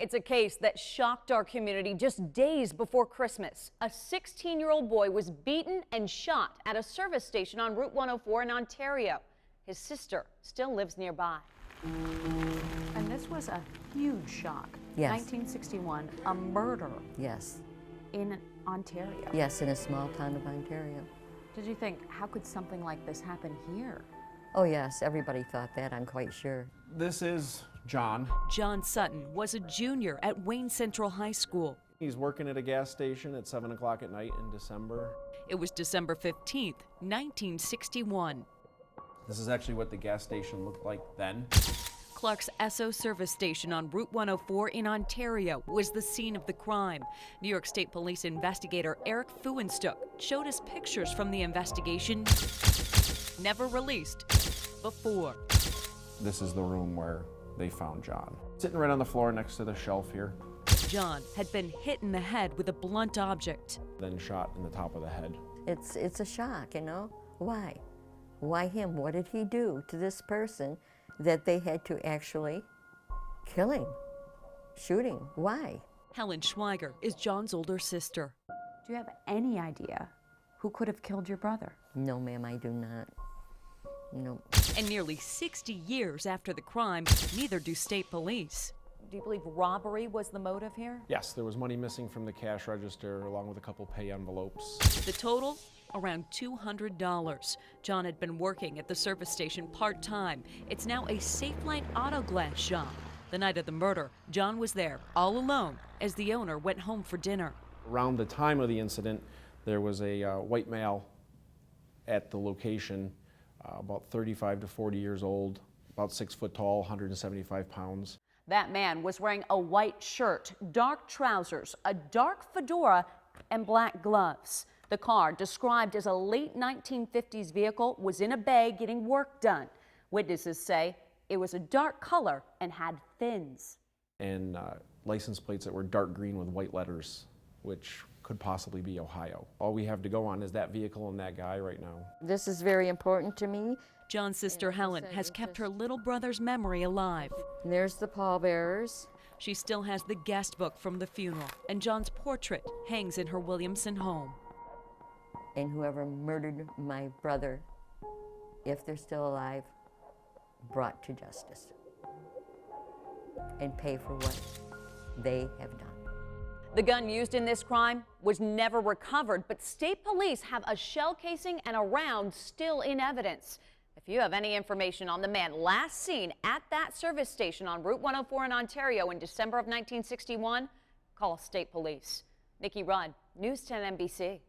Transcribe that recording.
It's a case that shocked our community just days before Christmas. A 16-year-old boy was beaten and shot at a service station on Route 104 in Ontario. His sister still lives nearby. And this was a huge shock. Yes. 1961, a murder. Yes. In Ontario. Yes, in a small town of Ontario. Did you think, how could something like this happen here? Oh yes, everybody thought that, I'm quite sure. This is John. John Sutton was a junior at Wayne Central High School. He's working at a gas station at 7 o'clock at night in December. It was December 15th, 1961. This is actually what the gas station looked like then. Clark's Esso service station on Route 104 in Ontario was the scene of the crime. New York State Police investigator Eric Fuenstock showed us pictures from the investigation never released before. This is the room where they found John. Sitting right on the floor next to the shelf here. John had been hit in the head with a blunt object. Then shot in the top of the head. It's a shock, you know? Why? Why him? What did he do to this person that they had to actually kill him, shoot him? Why? Helen Schweiger is John's older sister. Do you have any idea who could have killed your brother? No, ma'am, I do not. No. And nearly 60 years after the crime, neither do state police. Do you believe robbery was the motive here? Yes, there was money missing from the cash register along with a couple pay envelopes. The total? Around $200. John had been working at the service station part-time. It's now a Safelite auto glass shop. The night of the murder, John was there all alone as the owner went home for dinner. Around the time of the incident, there was a white male at the location, about 35 to 40 years old, about 6 foot tall, 175 pounds. That man was wearing a white shirt, dark trousers, a dark fedora, and black gloves. The car, described as a late 1950s vehicle, was in a bay getting work done. Witnesses say it was a dark color and had fins. And license plates that were dark green with white letters, which could possibly be Ohio. All we have to go on is that vehicle and that guy right now. This is very important to me. John's sister Helen has kept her little brother's memory alive. And there's the pallbearers. She still has the guest book from the funeral, and John's portrait hangs in her Williamson home. And whoever murdered my brother, if they're still alive, brought to justice and pay for what they have done. The gun used in this crime was never recovered, but state police have a shell casing and a round still in evidence. If you have any information on the man last seen at that service station on Route 104 in Ontario in December of 1961, call state police. Nikki Rudd, News 10 NBC.